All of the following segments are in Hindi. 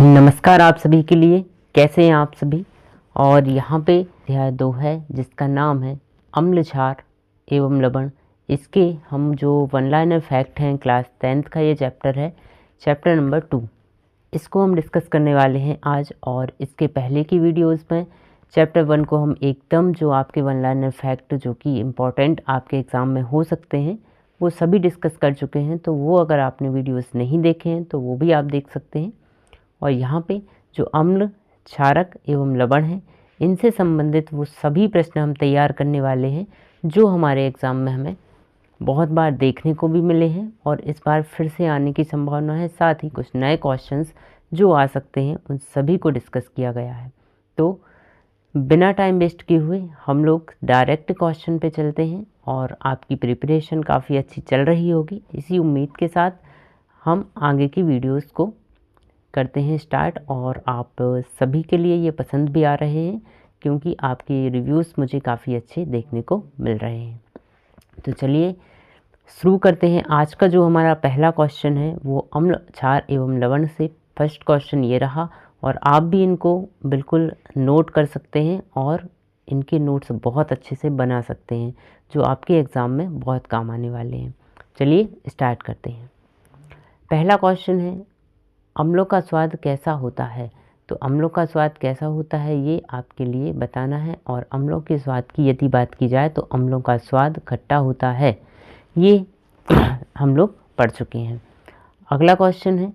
नमस्कार आप सभी के लिए। कैसे हैं आप सभी। और यहाँ पे अध्याय 2 है जिसका नाम है अम्ल क्षार एवं लवण। इसके हम जो वन लाइनर फैक्ट हैं क्लास 10th का ये चैप्टर है, चैप्टर नंबर 2। इसको हम डिस्कस करने वाले हैं आज। और इसके पहले की वीडियोस में चैप्टर 1 को हम एकदम जो आपके वन लाइनर फैक्ट जो कि इम्पॉर्टेंट आपके एग्ज़ाम में हो सकते हैं वो सभी डिस्कस कर चुके हैं। तो वो अगर आपने वीडियोस नहीं देखे हैं तो वो भी आप देख सकते हैं। और यहाँ पे जो अम्ल क्षारक एवं लवण हैं इनसे संबंधित वो सभी प्रश्न हम तैयार करने वाले हैं जो हमारे एग्ज़ाम में हमें बहुत बार देखने को भी मिले हैं और इस बार फिर से आने की संभावना है। साथ ही कुछ नए क्वेश्चंस जो आ सकते हैं उन सभी को डिस्कस किया गया है। तो बिना टाइम वेस्ट किए हुए हम लोग डायरेक्ट क्वेश्चन पे चलते हैं। और आपकी प्रिपरेशन काफ़ी अच्छी चल रही होगी, इसी उम्मीद के साथ हम आगे की वीडियोस को करते हैं स्टार्ट। और आप सभी के लिए ये पसंद भी आ रहे हैं क्योंकि आपके रिव्यूज़ मुझे काफ़ी अच्छे देखने को मिल रहे हैं। तो चलिए शुरू करते हैं। आज का जो हमारा पहला क्वेश्चन है वो अम्ल क्षार एवं लवण से फर्स्ट क्वेश्चन ये रहा। और आप भी इनको बिल्कुल नोट कर सकते हैं और इनके नोट्स बहुत अच्छे से बना सकते हैं जो आपके एग्ज़ाम में बहुत काम आने वाले हैं। चलिए स्टार्ट करते हैं। पहला क्वेश्चन है अम्लों का स्वाद कैसा होता है। तो अम्लों का स्वाद कैसा होता है ये आपके लिए बताना है। और अम्लों के स्वाद की यदि बात की जाए तो अम्लों का स्वाद खट्टा होता है, ये हम लोग पढ़ चुके हैं। अगला क्वेश्चन है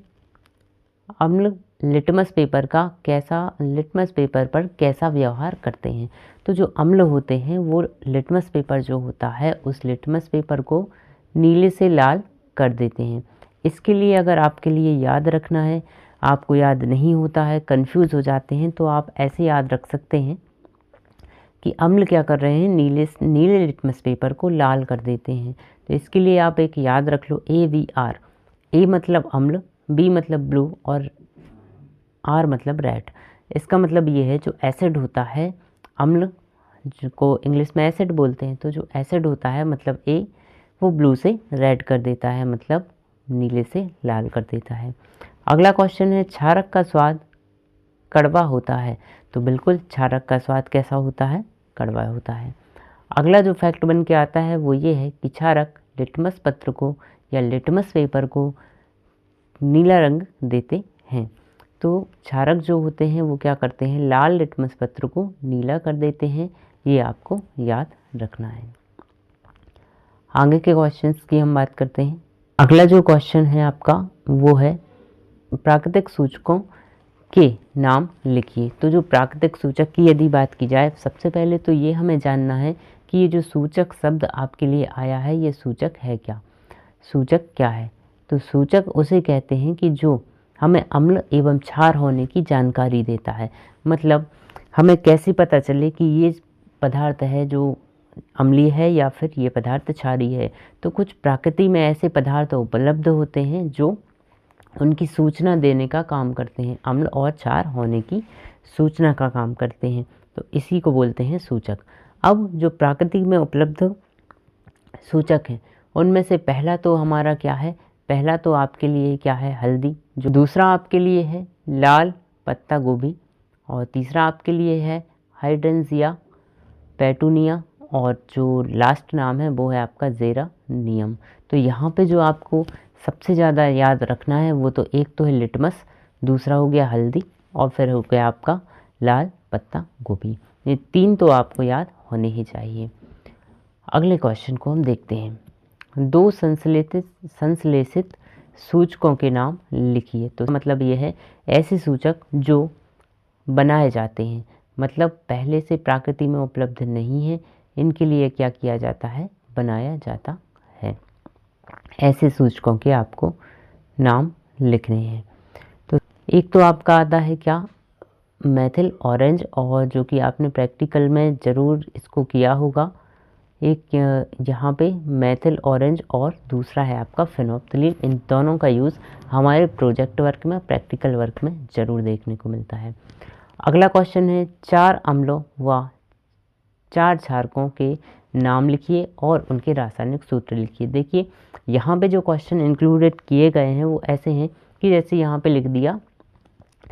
अम्ल लिटमस पेपर पर कैसा व्यवहार करते हैं। तो जो अम्ल होते हैं वो लिटमस पेपर जो होता है उस लिटमस पेपर को नीले से लाल कर देते हैं। इसके लिए अगर आपके लिए याद रखना है, आपको याद नहीं होता है, कंफ्यूज हो जाते हैं, तो आप ऐसे याद रख सकते हैं कि अम्ल क्या कर रहे हैं, नीले लिटमस पेपर को लाल कर देते हैं। तो इसके लिए आप एक याद रख लो AVR। ए मतलब अम्ल, बी मतलब ब्लू और आर मतलब रेड। इसका मतलब ये है जो एसिड होता है, अम्ल को इंग्लिश में एसिड बोलते हैं, तो जो एसिड होता है मतलब ए वो ब्लू से रेड कर देता है, मतलब नीले से लाल कर देता है। अगला क्वेश्चन है क्षारक का स्वाद कड़वा होता है। तो बिल्कुल क्षारक का स्वाद कैसा होता है, कड़वा होता है। अगला जो फैक्ट बन के आता है वो ये है कि क्षारक लिटमस पत्र को या लिटमस पेपर को नीला रंग देते हैं। तो क्षारक जो होते हैं वो क्या करते हैं, लाल लिटमस पत्र को नीला कर देते हैं, ये आपको याद रखना है। आगे के क्वेश्चंस की हम बात करते हैं। अगला जो क्वेश्चन है आपका वो है प्राकृतिक सूचकों के नाम लिखिए। तो जो प्राकृतिक सूचक की यदि बात की जाए सबसे पहले तो ये हमें जानना है कि ये जो सूचक शब्द आपके लिए आया है ये सूचक है क्या, सूचक क्या है। तो सूचक उसे कहते हैं कि जो हमें अम्ल एवं क्षार होने की जानकारी देता है। मतलब हमें कैसे पता चले कि ये पदार्थ है जो अम्लीय है या फिर ये पदार्थ क्षारीय है। तो कुछ प्रकृति में ऐसे पदार्थ उपलब्ध होते हैं जो उनकी सूचना देने का काम करते हैं, अम्ल और क्षार होने की सूचना का काम करते हैं, तो इसी को बोलते हैं सूचक। अब जो प्रकृति में उपलब्ध सूचक हैं उनमें से पहला तो हमारा क्या है, पहला तो आपके लिए क्या है, हल्दी। जो दूसरा आपके लिए है लाल पत्ता गोभी। और तीसरा आपके लिए है हाइड्रेंजिया पेटूनिया। और जो लास्ट नाम है वो है आपका जेरानियम। तो यहाँ पे जो आपको सबसे ज़्यादा याद रखना है वो तो एक तो है लिटमस, दूसरा हो गया हल्दी और फिर हो गया आपका लाल पत्ता गोभी। ये तीन तो आपको याद होने ही चाहिए। अगले क्वेश्चन को हम देखते हैं। दो संश्लेषित सूचकों के नाम लिखिए। तो मतलब ये है ऐसे सूचक जो बनाए जाते हैं, मतलब पहले से प्रकृति में उपलब्ध नहीं है, इनके लिए क्या किया जाता है, बनाया जाता है। ऐसे सूचकों के आपको नाम लिखने हैं। तो एक तो आपका आता है क्या, मेथिल ऑरेंज, और जो कि आपने प्रैक्टिकल में ज़रूर इसको किया होगा। एक यहाँ पे मेथिल ऑरेंज और दूसरा है आपका फेनोल्फ्थालीन। इन दोनों का यूज़ हमारे प्रोजेक्ट वर्क में, प्रैक्टिकल वर्क में ज़रूर देखने को मिलता है। अगला क्वेश्चन है 4 अम्लों व 4 क्षारकों के नाम लिखिए और उनके रासायनिक सूत्र लिखिए। देखिए यहाँ पे जो क्वेश्चन इंक्लूडेड किए गए हैं वो ऐसे हैं कि जैसे यहाँ पे लिख दिया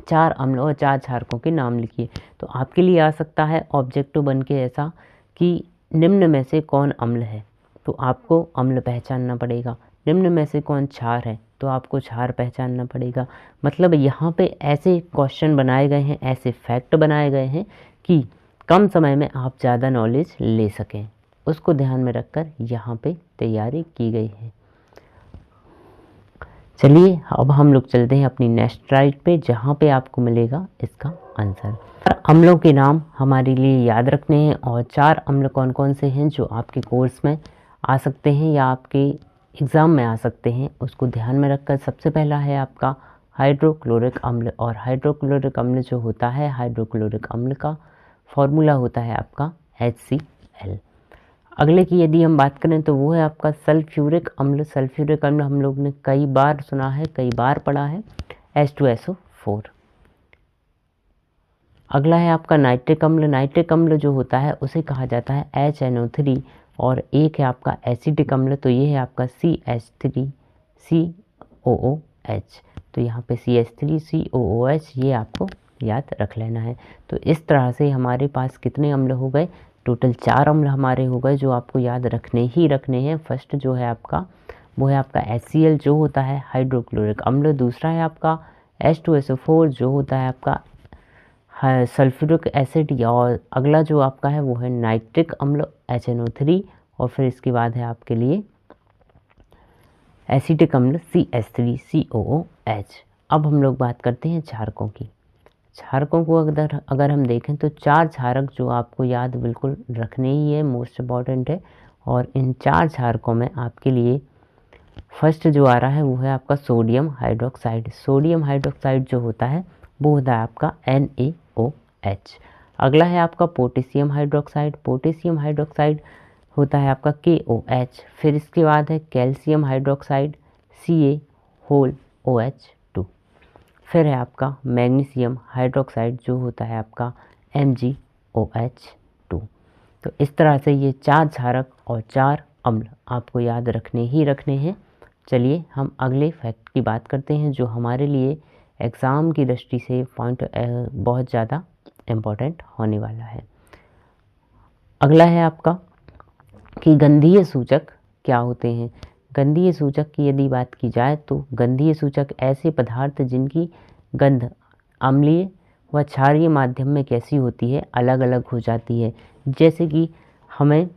4 अम्ल और 4 क्षारकों के नाम लिखिए। तो आपके लिए आ सकता है ऑब्जेक्टिव बन के ऐसा कि निम्न में से कौन अम्ल है, तो आपको अम्ल पहचानना पड़ेगा। निम्न में से कौन क्षार है, तो आपको क्षार पहचानना पड़ेगा। मतलब यहाँ पे ऐसे क्वेश्चन बनाए गए हैं, ऐसे फैक्ट बनाए गए हैं कि कम समय में आप ज़्यादा नॉलेज ले सकें, उसको ध्यान में रखकर यहाँ पे तैयारी की गई है। चलिए अब हम लोग चलते हैं अपनी नेक्स्ट स्लाइड पे, जहाँ पे आपको मिलेगा इसका आंसर। अम्लों के नाम हमारे लिए याद रखने हैं, और 4 अम्ल कौन कौन से हैं जो आपके कोर्स में आ सकते हैं या आपके एग्ज़ाम में आ सकते हैं, उसको ध्यान में रखकर सबसे पहला है आपका हाइड्रोक्लोरिक अम्ल। और हाइड्रोक्लोरिक अम्ल जो होता है, हाइड्रोक्लोरिक अम्ल का फॉर्मूला होता है आपका HCl। अगले की यदि हम बात करें तो वो है आपका सल्फ्यूरिक अम्ल। सल्फ्यूरिक अम्ल हम लोग ने कई बार सुना है, कई बार पढ़ा है, H2SO4। अगला है आपका नाइट्रिक अम्ल। नाइट्रिक अम्ल जो होता है उसे कहा जाता है HNO3। और एक है आपका एसिटिक अम्ल, तो ये है आपका CH3COOH। तो यहाँ पे CH3COOH ये आपको याद रख लेना है। तो इस तरह से हमारे पास कितने अम्ल हो गए, टोटल 4 अम्ल हमारे हो गए जो आपको याद रखने ही रखने हैं। फर्स्ट जो है आपका वो है आपका HCl जो होता है हाइड्रोक्लोरिक अम्ल। दूसरा है आपका H2SO4 जो होता है आपका सल्फ्यूरिक एसिड। और अगला जो आपका है वो है नाइट्रिक अम्ल HNO3। और फिर इसके बाद है आपके लिए एसिटिक अम्ल CH3COOH। अब हम लोग बात करते हैं क्षारकों की। क्षारकों को अगर हम देखें तो 4 क्षारक जो आपको याद बिल्कुल रखने ही है, मोस्ट इम्पॉर्टेंट है। और इन 4 क्षारकों में आपके लिए फर्स्ट जो आ रहा है वो है आपका सोडियम हाइड्रोक्साइड। सोडियम हाइड्रोक्साइड जो होता है वो होता है आपका NaOH। अगला है आपका पोटेशियम हाइड्रोक्साइड। पोटेशियम हाइड्रोक्साइड होता है आपका KOH। फिर इसके बाद है कैल्शियम हाइड्रोक्साइड CaOH2। फिर है आपका मैग्नीशियम हाइड्रोक्साइड जो होता है आपका MgOH2। तो इस तरह से ये 4 क्षारक और 4 अम्ल आपको याद रखने ही रखने हैं। चलिए हम अगले फैक्ट की बात करते हैं जो हमारे लिए एग्ज़ाम की दृष्टि से पॉइंट बहुत ज़्यादा इम्पोर्टेंट होने वाला है। अगला है आपका कि गंधीय सूचक क्या होते हैं। गंधीय सूचक की यदि बात की जाए तो गंधीय सूचक ऐसे पदार्थ जिनकी गंध अम्लीय व क्षारीय माध्यम में कैसी होती है, अलग अलग हो जाती है। जैसे कि हमें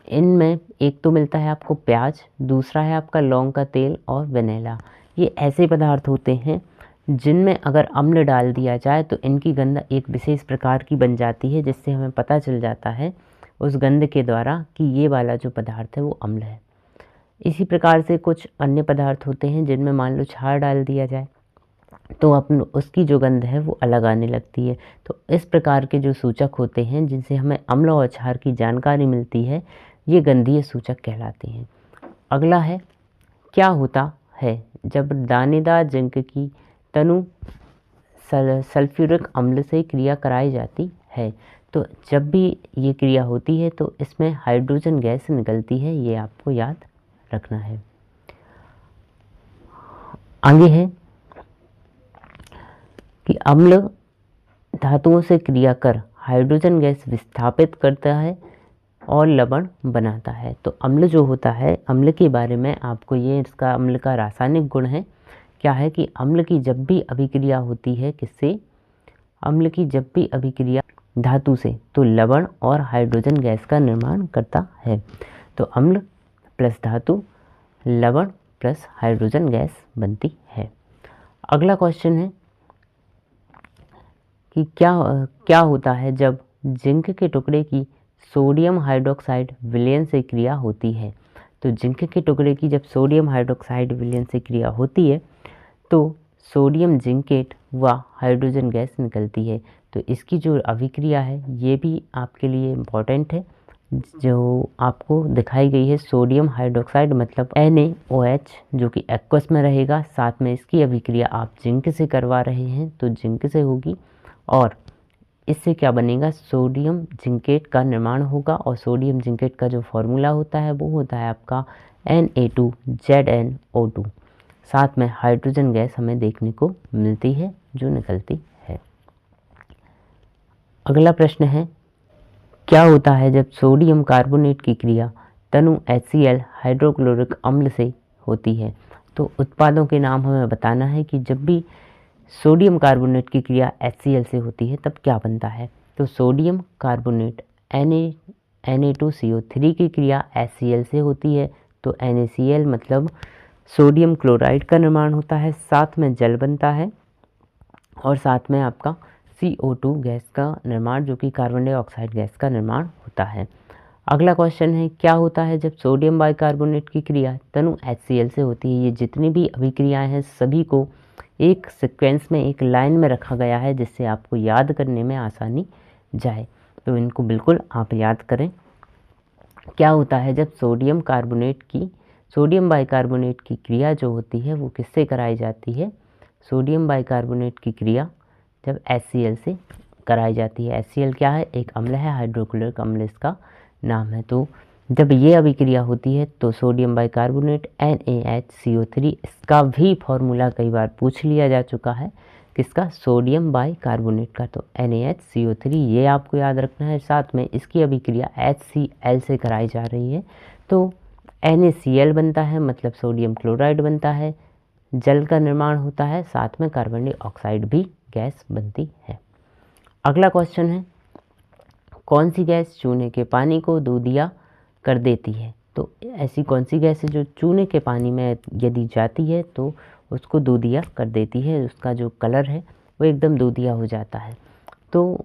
इनमें एक तो मिलता है आपको प्याज, दूसरा है आपका लौंग का तेल और वेनिला। ये ऐसे पदार्थ होते हैं जिनमें अगर अम्ल डाल दिया जाए तो इनकी गंध एक विशेष प्रकार की बन जाती है, जिससे हमें पता चल जाता है उस गंध के द्वारा कि ये वाला जो पदार्थ है वो अम्ल है। इसी प्रकार से कुछ अन्य पदार्थ होते हैं जिनमें मान लो क्षार डाल दिया जाए तो उसकी जो गंध है वो अलग आने लगती है। तो इस प्रकार के जो सूचक होते हैं जिनसे हमें अम्ल और क्षार की जानकारी मिलती है, ये गंधीय सूचक कहलाते हैं। अगला है क्या होता है जब दानेदार जिंक की तनु सल्फ्यूरिक अम्ल से क्रिया कराई जाती है। तो जब भी ये क्रिया होती है तो इसमें हाइड्रोजन गैस निकलती है, ये आपको याद रखना है। आगे है कि अम्ल धातुओं से क्रिया कर हाइड्रोजन गैस विस्थापित करता है और लवण बनाता है। तो अम्ल जो होता है, अम्ल के बारे में आपको ये इसका अम्ल का रासायनिक गुण है क्या है कि अम्ल की जब भी अभिक्रिया होती है किससे, अम्ल की जब भी अभिक्रिया धातु से, तो लवण और हाइड्रोजन गैस का निर्माण करता है। तो अम्ल प्लस धातु, लवण प्लस हाइड्रोजन गैस बनती है। अगला क्वेश्चन है कि क्या होता है जब जिंक के टुकड़े की सोडियम हाइड्रोक्साइड विलयन से क्रिया होती है। तो जिंक के टुकड़े की जब सोडियम हाइड्रोक्साइड विलयन से क्रिया होती है तो सोडियम जिंकेट व हाइड्रोजन गैस निकलती है। तो इसकी जो अभिक्रिया है ये भी आपके लिए इम्पॉर्टेंट है, जो आपको दिखाई गई है। सोडियम हाइड्रोक्साइड मतलब NaOH जो कि एक्वस में रहेगा, साथ में इसकी अभिक्रिया आप जिंक से करवा रहे हैं तो जिंक से होगी, और इससे क्या बनेगा, सोडियम जिंकेट का निर्माण होगा। और सोडियम जिंकेट का जो फॉर्मूला होता है वो होता है आपका Na2ZnO2। साथ में हाइड्रोजन गैस हमें देखने को मिलती है जो निकलती अगला प्रश्न है, क्या होता है जब सोडियम कार्बोनेट की क्रिया तनु HCl हाइड्रोक्लोरिक अम्ल से होती है? तो उत्पादों के नाम हमें बताना है कि जब भी सोडियम कार्बोनेट की क्रिया HCl से होती है तब क्या बनता है। तो सोडियम कार्बोनेट Na2CO3 की क्रिया HCl से होती है, तो NaCl मतलब सोडियम क्लोराइड का निर्माण होता है, साथ में जल बनता है और साथ में आपका CO2 गैस का निर्माण, जो कि कार्बन डाइऑक्साइड गैस का निर्माण होता है। अगला क्वेश्चन है, क्या होता है जब सोडियम बाइकार्बोनेट की क्रिया तनु HCl से होती है? ये जितनी भी अभिक्रियाएं हैं सभी को एक सीक्वेंस में, एक लाइन में रखा गया है जिससे आपको याद करने में आसानी जाए, तो इनको बिल्कुल आप याद करें। क्या होता है जब सोडियम बाइकार्बोनेट की क्रिया जो होती है वो किससे कराई जाती है? सोडियम बाइकार्बोनेट की क्रिया जब HCl से कराई जाती है। HCl क्या है? एक अम्ल है, हाइड्रोक्लोरिक अम्ल इसका नाम है। तो जब ये अभिक्रिया होती है तो सोडियम बाइकार्बोनेट NaHCO3, इसका भी फॉर्मूला कई बार पूछ लिया जा चुका है, किसका? सोडियम बाइकार्बोनेट का। तो NaHCO3 ये आपको याद रखना है। साथ में इसकी अभिक्रिया HCl से कराई जा रही है, तो NaCl बनता है, मतलब सोडियम क्लोराइड बनता है, जल का निर्माण होता है, साथ में कार्बन डाइऑक्साइड भी गैस बनती है। अगला क्वेश्चन है, कौन सी गैस चूने के पानी को दूधिया कर देती है? तो ऐसी कौन सी गैस है जो चूने के पानी में यदि जाती है तो उसको दूधिया कर देती है, उसका जो कलर है वो एकदम दूधिया हो जाता है, तो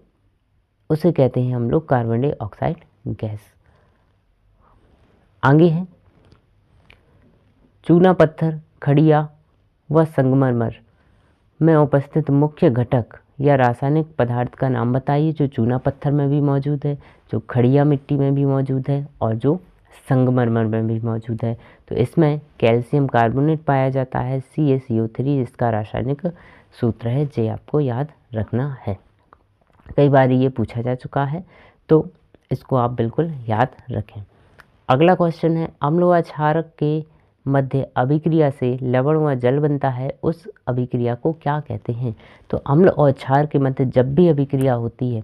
उसे कहते हैं हम लोग कार्बन डाइऑक्साइड गैस। आगे है, चूना पत्थर, खड़िया व संगमरमर में उपस्थित मुख्य घटक या रासायनिक पदार्थ का नाम बताइए, जो चूना पत्थर में भी मौजूद है, जो खड़िया मिट्टी में भी मौजूद है और जो संगमरमर में भी मौजूद है। तो इसमें कैल्शियम कार्बोनेट पाया जाता है, CaCO3, जिसका रासायनिक सूत्र है, जे आपको याद रखना है। कई बार ये पूछा जा चुका है, तो इसको आप बिल्कुल याद रखें। अगला क्वेश्चन है, अम्ल व क्षारक के मध्य अभिक्रिया से लवण व जल बनता है, उस अभिक्रिया को क्या कहते हैं? तो अम्ल और क्षार के मध्य जब भी अभिक्रिया होती है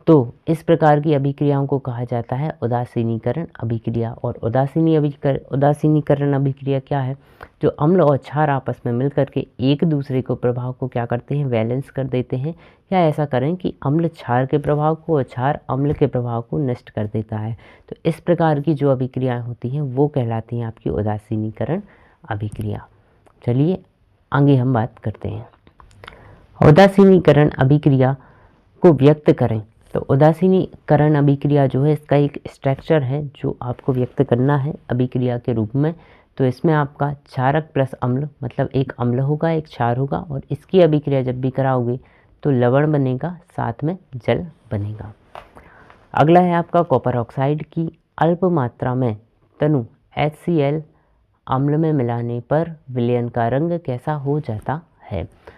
तो इस प्रकार की अभिक्रियाओं को कहा जाता है उदासीनीकरण अभिक्रिया। और उदासीनीकरण अभिक्रिया क्या है? जो अम्ल और क्षार आपस में मिलकर के एक दूसरे को प्रभाव को क्या करते हैं? बैलेंस कर देते हैं, या ऐसा करें कि अम्ल क्षार के प्रभाव को और क्षार अम्ल के प्रभाव को नष्ट कर देता है। तो इस प्रकार की जो अभिक्रियाएं होती हैं वो कहलाती हैं आपकी उदासीनीकरण अभिक्रिया। चलिए आगे हम बात करते हैं। उदासीनीकरण अभिक्रिया को व्यक्त करें। तो उदासीनीकरण अभिक्रिया जो है इसका एक स्ट्रक्चर है जो आपको व्यक्त करना है अभिक्रिया के रूप में। तो इसमें आपका क्षारक प्लस अम्ल, मतलब एक अम्ल होगा एक क्षार होगा, और इसकी अभिक्रिया जब भी कराओगे तो लवण बनेगा, साथ में जल बनेगा। अगला है आपका कॉपर ऑक्साइड की अल्प मात्रा में तनु HCl अम्ल में मिलाने पर विलयन का रंग कैसा हो जाता है?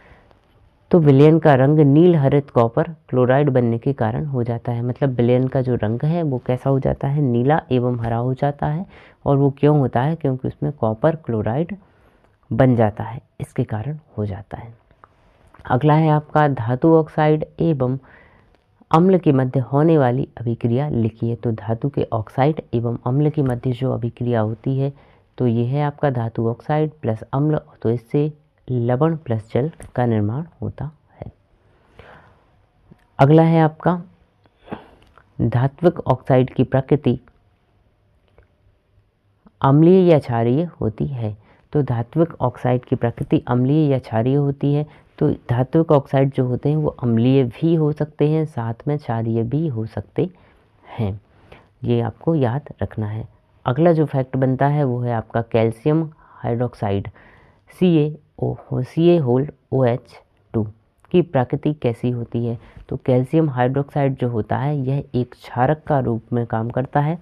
तो विलयन का रंग नील हरित कॉपर क्लोराइड बनने के कारण हो जाता है। मतलब विलयन का जो रंग है वो कैसा हो जाता है? नीला एवं हरा हो जाता है। और वो क्यों होता है? क्योंकि उसमें कॉपर क्लोराइड बन जाता है, इसके कारण हो जाता है। अगला है आपका धातु ऑक्साइड एवं अम्ल के मध्य होने वाली अभिक्रिया लिखिए। तो धातु के ऑक्साइड एवं अम्ल के मध्य जो अभिक्रिया होती है तो ये है आपका धातु ऑक्साइड प्लस अम्ल, तो इससे लवण प्लस जल का निर्माण होता है। अगला है आपका धात्विक ऑक्साइड की प्रकृति अम्लीय या क्षारीय होती है। तो धात्विक ऑक्साइड की प्रकृति अम्लीय या क्षारीय होती है। तो धात्विक ऑक्साइड जो होते हैं वो अम्लीय भी हो सकते हैं, साथ में क्षारीय भी हो सकते हैं, ये आपको याद रखना है। अगला जो फैक्ट बनता है वो है आपका कैल्शियम हाइड्रोक्साइड CaOH2 की प्रकृति कैसी होती है? तो कैल्शियम हाइड्रोक्साइड जो होता है यह एक क्षारक का रूप में काम करता है।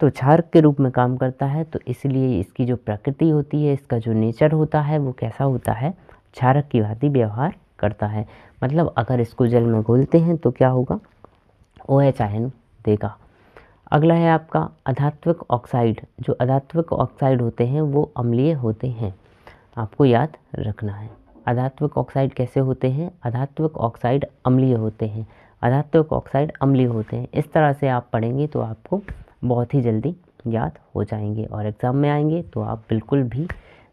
तो क्षारक के रूप में काम करता है, तो इसलिए इसकी जो प्रकृति होती है, इसका जो नेचर होता है वो कैसा होता है? क्षारक की भांति व्यवहार करता है। मतलब अगर इसको जल में घोलते हैं तो क्या होगा? OH आयन देगा। अगला है आपका अधात्विक ऑक्साइड। जो अधात्विक ऑक्साइड होते हैं वो अम्लीय होते हैं, आपको याद रखना है। अधात्विक ऑक्साइड कैसे होते हैं? अधात्विक ऑक्साइड अम्लीय होते हैं। अधात्विक ऑक्साइड अम्लीय होते हैं। इस तरह से आप पढ़ेंगे तो आपको बहुत ही जल्दी याद हो जाएंगे और एग्ज़ाम में आएंगे तो आप बिल्कुल भी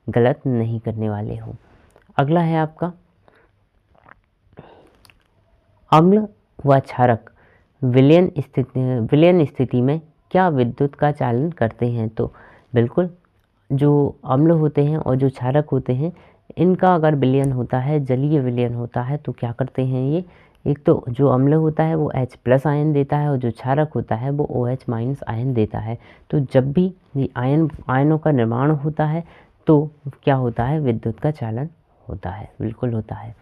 गलत नहीं करने वाले हो। अगला है आपका अम्ल व क्षारक विलयन स्थिति में क्या विद्युत का चालन करते हैं। तो बिल्कुल जो अम्ल होते हैं और जो क्षारक होते हैं इनका अगर विलयन होता है, जलीय विलयन होता है, तो क्या करते हैं ये, एक तो जो अम्ल होता है वो H+ आयन देता है और जो क्षारक होता है वो OH- आयन देता है। तो जब भी ये आयनों का निर्माण होता है तो क्या होता है, विद्युत का चालन होता है, बिल्कुल होता है।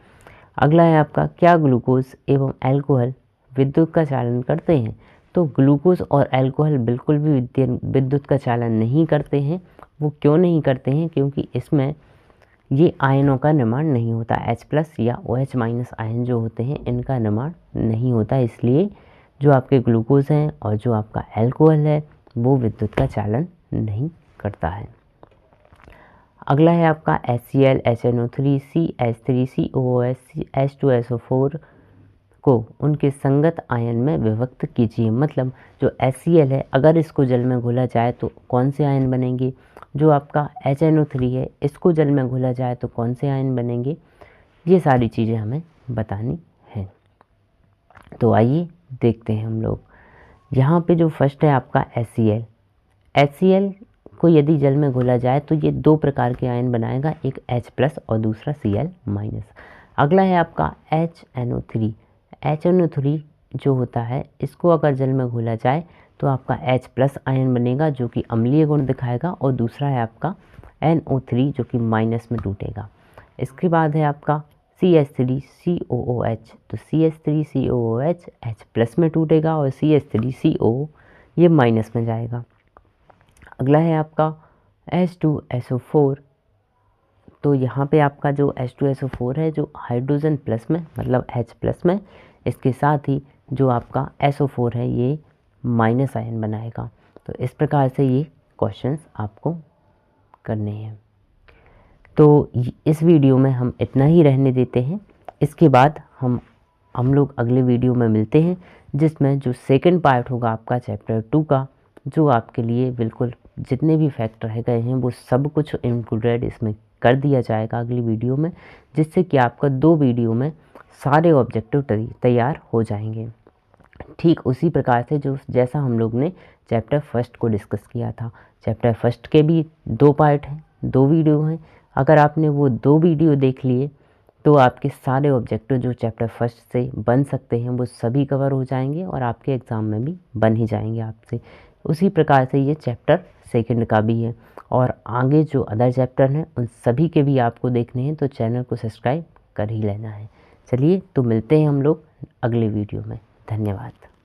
अगला है आपका क्या ग्लूकोज एवं अल्कोहल विद्युत का चालन करते हैं। तो ग्लूकोज और अल्कोहल बिल्कुल भी विद्युत का चालन नहीं करते हैं। वो क्यों नहीं करते हैं, क्योंकि इसमें ये आयनों का निर्माण नहीं होता, H+ या OH- आयन जो होते हैं इनका निर्माण नहीं होता, इसलिए जो आपके ग्लूकोज हैं और जो आपका अल्कोहल है वो विद्युत का चालन नहीं करता है। अगला है आपका HCl, HNO3, CH3, COOH, H2SO4 को उनके संगत आयन में विभक्त कीजिए। मतलब जो HCl है अगर इसको जल में घोला जाए तो कौन से आयन बनेंगे, जो आपका HNO3 है इसको जल में घोला जाए तो कौन से आयन बनेंगे, ये सारी चीज़ें हमें बतानी हैं। तो आइए देखते हैं हम लोग। यहाँ पे जो फर्स्ट है आपका HCl को यदि जल में घोला जाए तो ये दो प्रकार के आयन बनाएगा, एक H+ और दूसरा Cl-। अगला है आपका HNO3 जो होता है इसको अगर जल में घोला जाए तो आपका H+ आयन बनेगा जो कि अम्लीय गुण दिखाएगा, और दूसरा है आपका NO3 जो कि माइनस में टूटेगा। इसके बाद है आपका CH3COOH, तो CH3COOH H+ में टूटेगा और CH3CO ये माइनस में जाएगा। अगला है आपका H2SO4, तो यहाँ पे आपका जो H2SO4 है जो हाइड्रोजन प्लस में मतलब H+ में, इसके साथ ही जो आपका SO4 है ये माइनस आयन बनाएगा। तो इस प्रकार से ये क्वेश्चंस आपको करने हैं। तो इस वीडियो में हम इतना ही रहने देते हैं। इसके बाद हम लोग अगले वीडियो में मिलते हैं जिसमें जो सेकंड पार्ट होगा आपका चैप्टर 2 का, जो आपके लिए बिल्कुल जितने भी फैक्ट रह गए हैं वो सब कुछ इंक्लूडेड इसमें कर दिया जाएगा अगली वीडियो में, जिससे कि आपका 2 वीडियो में सारे ऑब्जेक्टिव तैयार हो जाएंगे। ठीक उसी प्रकार से जैसा हम लोग ने चैप्टर 1 को डिस्कस किया था। चैप्टर 1 के भी 2 पार्ट हैं, 2 वीडियो हैं। अगर आपने वो 2 वीडियो देख लिए तो आपके सारे ऑब्जेक्टिव जो चैप्टर 1 से बन सकते हैं वो सभी कवर हो जाएंगे और आपके एग्ज़ाम में भी बन ही जाएंगे आपसे। उसी प्रकार से ये चैप्टर 2 का भी है, और आगे जो अदर चैप्टर हैं उन सभी के भी आपको देखने हैं तो चैनल को सब्सक्राइब कर ही लेना है। चलिए तो मिलते हैं हम लोग अगले वीडियो में। धन्यवाद।